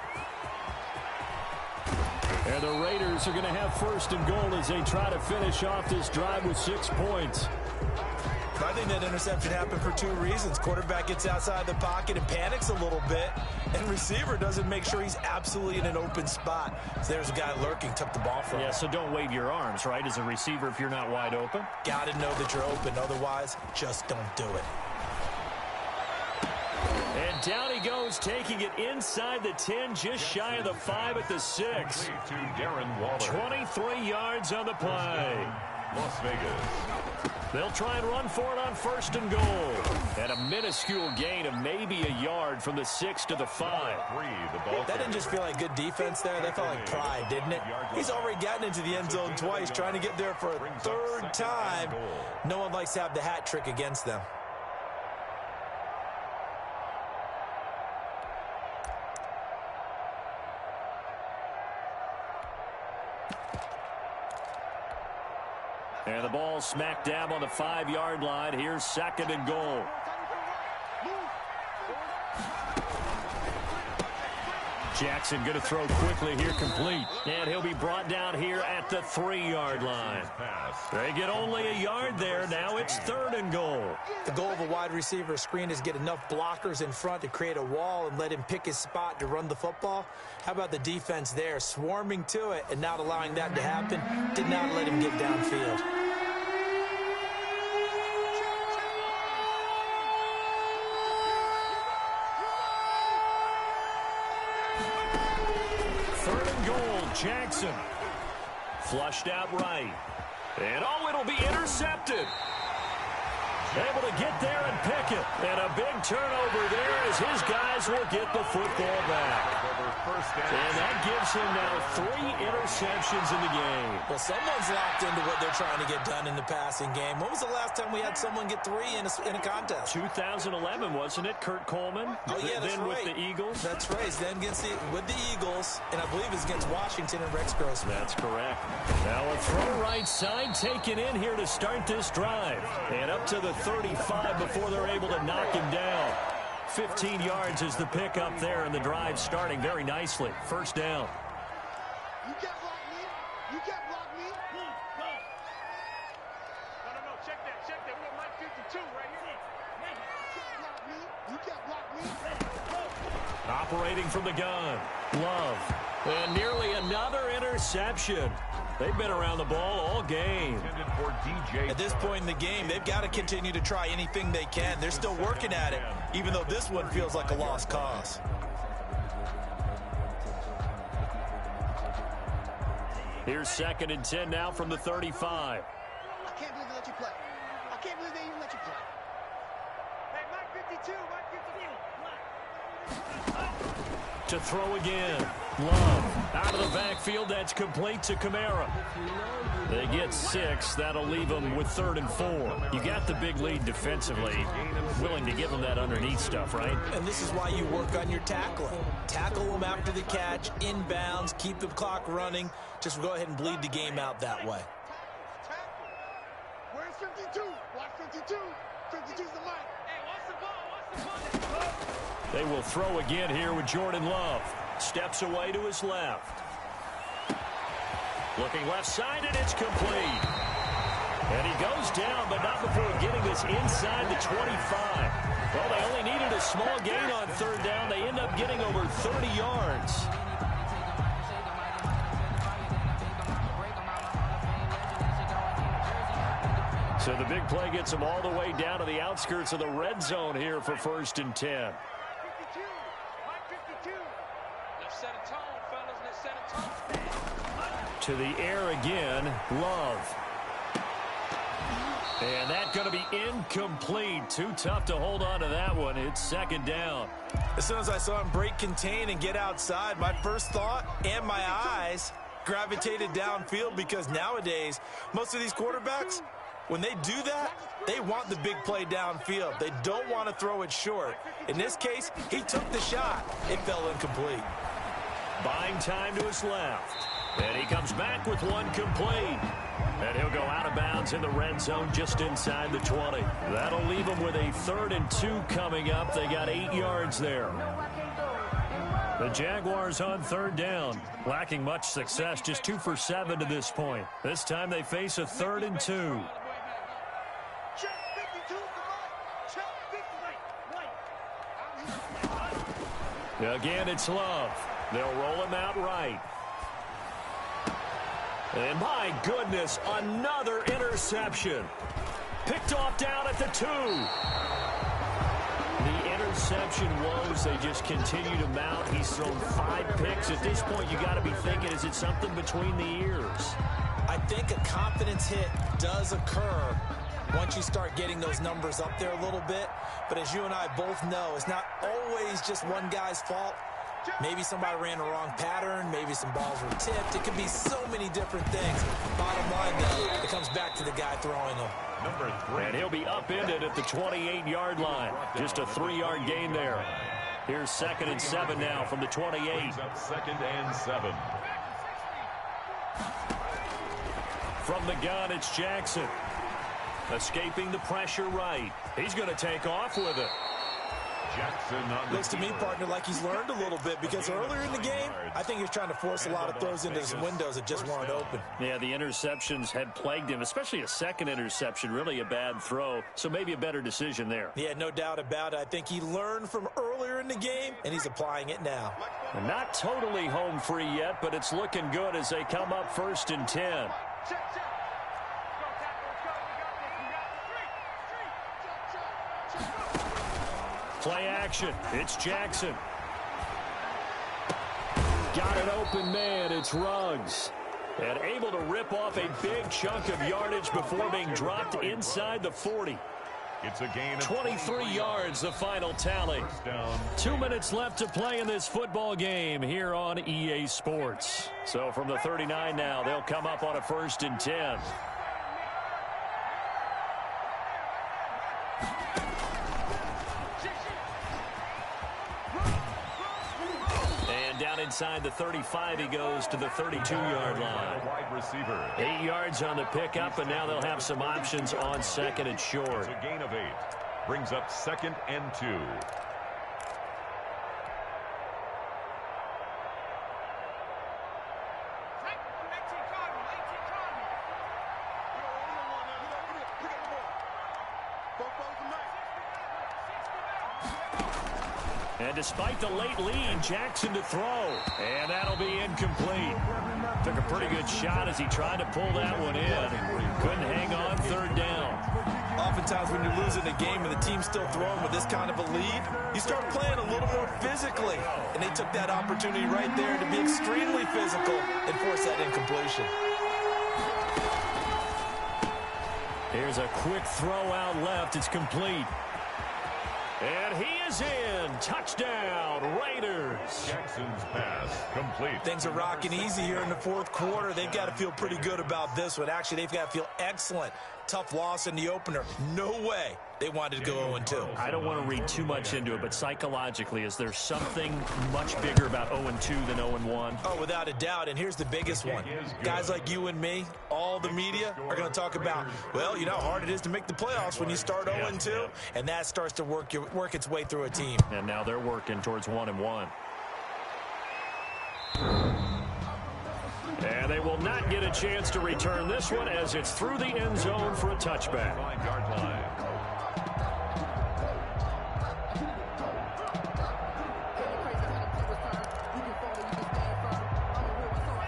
And the Raiders are going to have first and goal as they try to finish off this drive with 6 points. I think that interception happened for two reasons. Quarterback gets outside the pocket and panics a little bit, and receiver doesn't make sure he's absolutely in an open spot. So there's a guy lurking, took the ball from him. Yeah, so don't wave your arms, right, as a receiver if you're not wide open. Got to know that you're open. Otherwise, just don't do it. And down he goes, taking it inside the 10, just shy of the 5 at the 6. To Darren Waller. 23 yards on the play. Las Vegas. They'll try and run for it on first and goal. And a minuscule gain of maybe a yard from the 6 to the 5. That didn't just feel like good defense there. That felt like pride, didn't it? He's already gotten into the end zone twice, trying to get there for a third time. No one likes to have the hat trick against them. And the ball smack dab on the 5-yard line. Here's second and goal. Jackson going to throw quickly here, complete. And he'll be brought down here at the 3-yard line. They get only a yard there. Now it's third and goal. The goal of a wide receiver screen is get enough blockers in front to create a wall and let him pick his spot to run the football. How about the defense there, swarming to it and not allowing that to happen? Did not let him get downfield. Third and goal, Jackson. Flushed out right. And oh, it'll be intercepted. Able to get there and pick it. And a big turnover there as his guys will get the football back. And that gives him now 3 interceptions in the game. Well, someone's locked into what they're trying to get done in the passing game. When was the last time we had someone get 3 in a contest? 2011, wasn't it? Kurt Coleman? Oh, yeah, that's then right. with the Eagles? That's right. Then with the Eagles, and I believe it's against Washington and Rex Grossman. That's correct. Now a throw right side taken in here to start this drive. And up to the 35 before they're able to knock him down. 15 yards is the pickup there, and the drive starting very nicely. First down. You can't block me. You can't block me. No, check that. We're Mike 52 right here. You can't block me. You can't block me. Operating from the gun. Love. And nearly another interception. They've been around the ball all game. At this point in the game, they've got to continue to try anything they can. They're still working at it, even though this one feels like a lost cause. Here's second and 10 now from the 35. I can't believe they let you play. I can't believe they even let you play. Hey, Mike 52, Mike 52. To throw again. Love. Out of the backfield, that's complete to Kamara. They get 6. That'll leave them with 3rd and 4. You got the big lead defensively. Willing to give them that underneath stuff, right? And this is why you work on your tackling. Tackle them after the catch, inbounds, keep the clock running. Just go ahead and bleed the game out that way. Where's 52? Watch 52. 52's the mic. Hey, what's the ball? They will throw again here with Jordan Love. Steps away to his left. Looking left side, and it's complete. And he goes down, but not before getting this inside the 25. Well, they only needed a small gain on 3rd down. They end up getting over 30 yards. So the big play gets them all the way down to the outskirts of the red zone here for 1st and 10. To the air again, Love. And that's going to be incomplete. Too tough to hold on to that one. It's second down. As soon as I saw him break contain and get outside, my first thought and my eyes gravitated downfield, because nowadays, most of these quarterbacks, when they do that, they want the big play downfield. They don't want to throw it short. In this case, he took the shot. It fell incomplete. Buying time to his left. And he comes back with one complete. And he'll go out of bounds in the red zone just inside the 20. That'll leave him with a 3rd and 2 coming up. They got 8 yards there. The Jaguars on 3rd down. Lacking much success, just 2 for 7 to this point. This time they face a 3rd and 2. Again, it's Love. They'll roll him out right. And my goodness, another interception. Picked off down at the 2. The interception woes, they just continue to mount. He's thrown 5 picks. At this point, you got to be thinking, is it something between the ears? I think a confidence hit does occur once you start getting those numbers up there a little bit. But as you and I both know, it's not always just one guy's fault. Maybe somebody ran the wrong pattern. Maybe some balls were tipped. It could be so many different things. Bottom line, though, it comes back to the guy throwing them. Number 3. And he'll be upended at the 28-yard line. Just a 3-yard gain there. Here's 2nd and 7 now from the 28. Brings up 2nd and 7. From the gun, it's Jackson. Escaping the pressure right. He's going to take off with it. Jackson on the Looks to me, partner, like he's learned a little bit, because earlier in the game, I think he was trying to force a lot of throws into some windows that just weren't open. Yeah, the interceptions had plagued him, especially a second interception, really a bad throw. So maybe a better decision there. Yeah, no doubt about it. I think he learned from earlier in the game, and he's applying it now. Not totally home free yet, but it's looking good as they come up 1st and 10. Play action. It's Jackson. Got an open man. It's Ruggs. And able to rip off a big chunk of yardage before being dropped inside the 40. It's a gain of 23 yards, the final tally. 2 minutes left to play in this football game here on EA Sports. So from the 39 now, they'll come up on a 1st and 10. Down inside the 35, he goes to the 32-yard line. wide receiver. 8 yards on the pickup, and now they'll have some options on 2nd and short. It's a gain of 8. Brings up 2nd and 2. And despite the late lead, Jackson to throw. And that'll be incomplete. Took a pretty good shot as he tried to pull that one in. Couldn't hang on 3rd down. Oftentimes when you're losing a game and the team's still throwing with this kind of a lead, you start playing a little more physically. And they took that opportunity right there to be extremely physical and force that incompletion. Here's a quick throw out left. It's complete. And he is in. Touchdown, Raiders. Jackson's pass complete. Things are rocking easy here in the 4th quarter. They've got to feel pretty good about this one. Actually, they've got to feel excellent. Tough loss in the opener. No way they wanted to go 0-2. I don't want to read too much into it, but psychologically, is there something much bigger about 0-2 than 0-1? Oh, without a doubt, and here's the biggest one. Guys like you and me, all the media, are going to talk about, well, you know how hard it is to make the playoffs when you start 0-2, and that starts to work its way through a team. And now they're working towards 1-1. And they will not get a chance to return this one as it's through the end zone for a touchback. 5-yard line.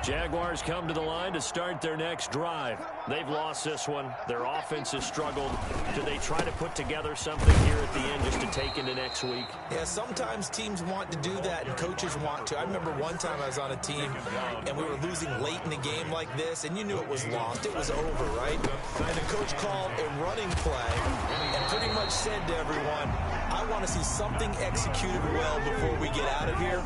Jaguars come to the line to start their next drive. They've lost this one. Their offense has struggled. Do they try to put together something here at the end just to take into next week? Yeah, sometimes teams want to do that and coaches want to. I remember one time I was on a team and we were losing late in the game like this, and you knew it was lost. It was over, right? And the coach called a running play and pretty much said to everyone, I want to see something executed well before we get out of here.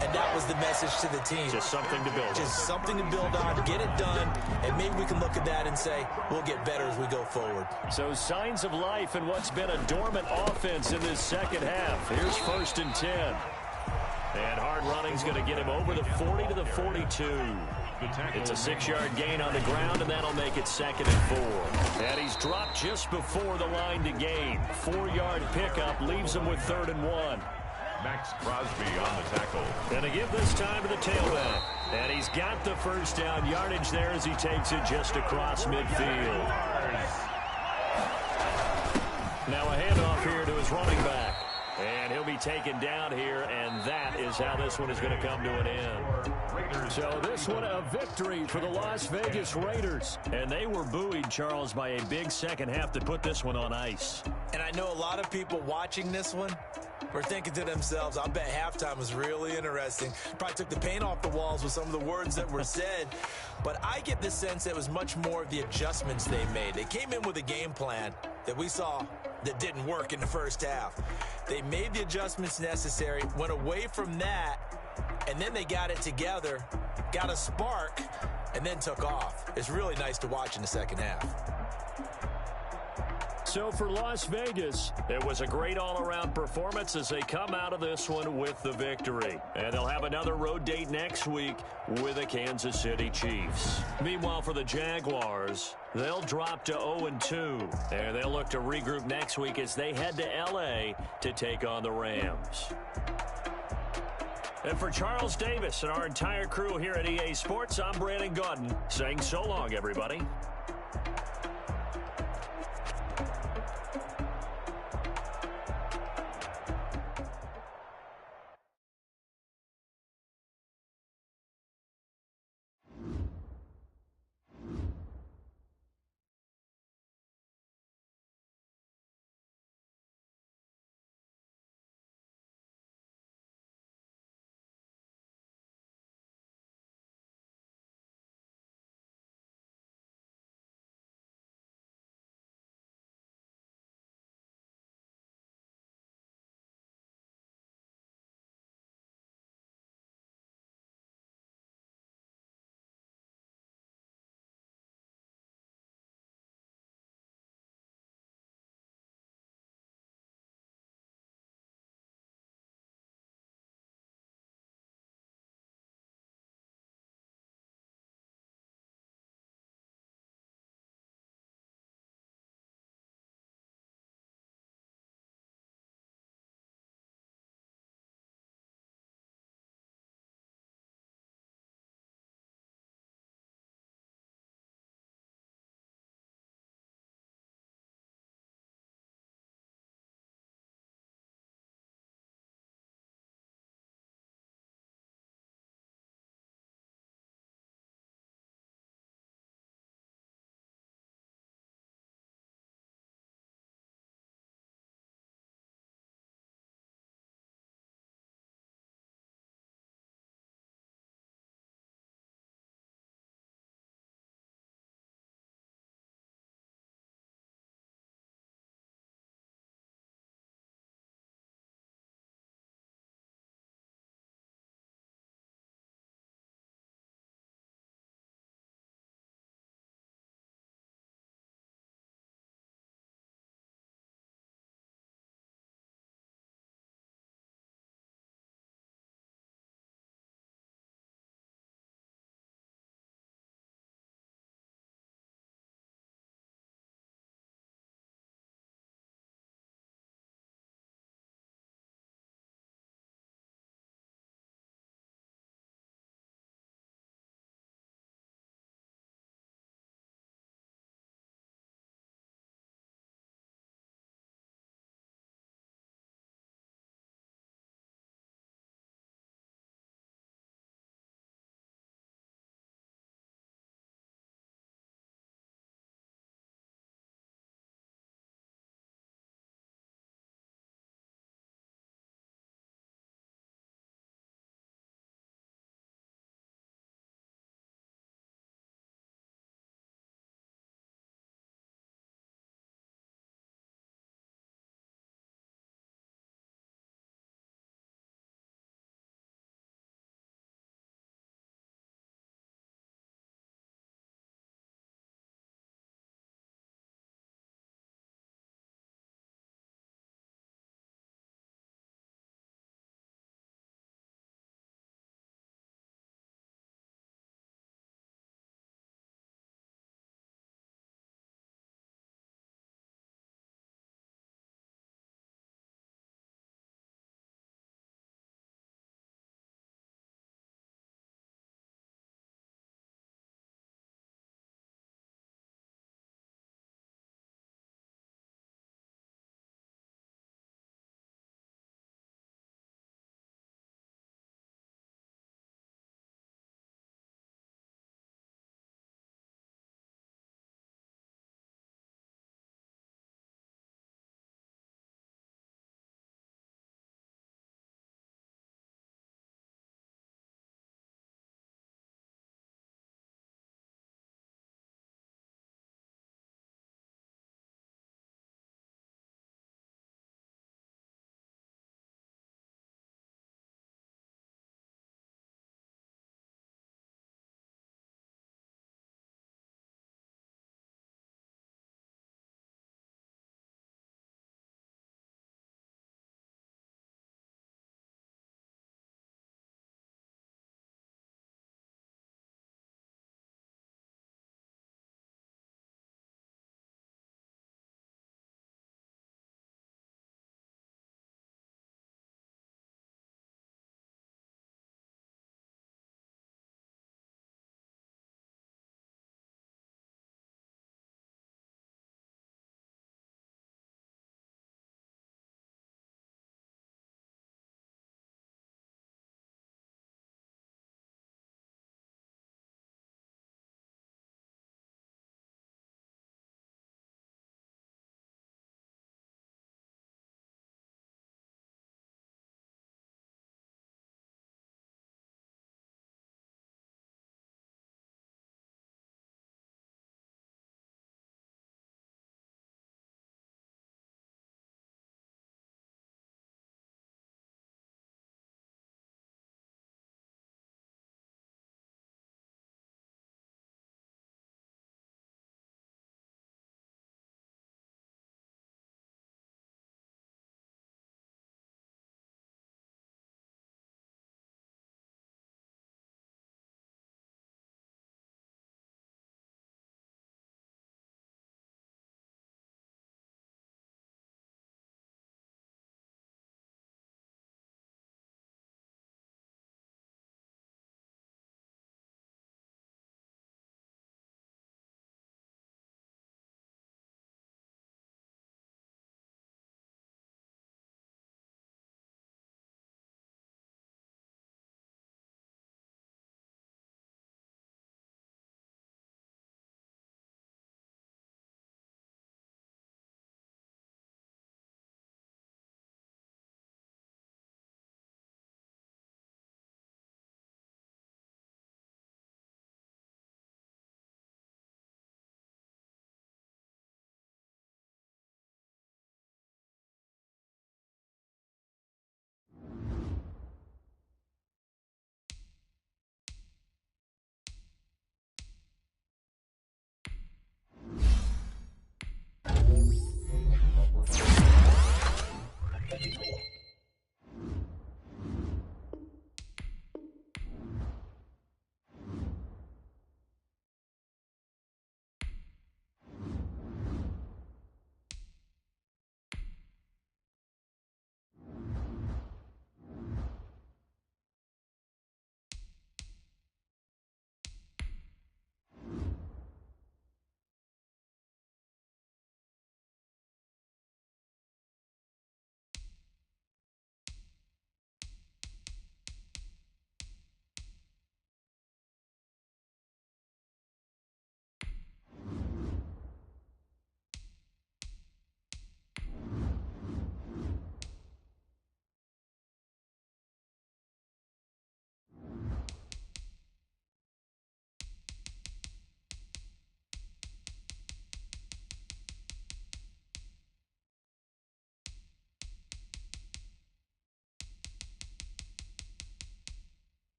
And that was the message to the team. Just something to build on. Just something to build on, get it done, and maybe we can look at that and say, we'll get better as we go forward. So signs of life in what's been a dormant offense in this second half. Here's 1st and 10. And hard running's going to get him over the 40 to the 42. It's a 6-yard gain on the ground, and that'll make it 2nd and 4. And he's dropped just before the line to gain. 4-yard pickup leaves him with 3rd and 1. Max Crosby on the tackle. And to give this time to the tailback. And he's got the first down yardage there as he takes it just across midfield. Now a handoff here to his running back. And he'll be taken down here, and that is how this one is going to come to an end. So this one a victory for the Las Vegas Raiders. And they were buoyed, Charles, by a big second half to put this one on ice. And I know a lot of people watching this one were thinking to themselves, I bet halftime was really interesting. Probably took the paint off the walls with some of the words that were said. But I get the sense that it was much more of the adjustments they made. They came in with a game plan that we saw that didn't work in the first half. They made the adjustments necessary, went away from that, and then they got it together, got a spark, and then took off. It's really nice to watch in the second half. So for Las Vegas, it was a great all-around performance as they come out of this one with the victory. And they'll have another road date next week with the Kansas City Chiefs. Meanwhile, for the Jaguars, they'll drop to 0-2. And they'll look to regroup next week as they head to L.A. to take on the Rams. And for Charles Davis and our entire crew here at EA Sports, I'm Brandon Gaudin saying so long, everybody.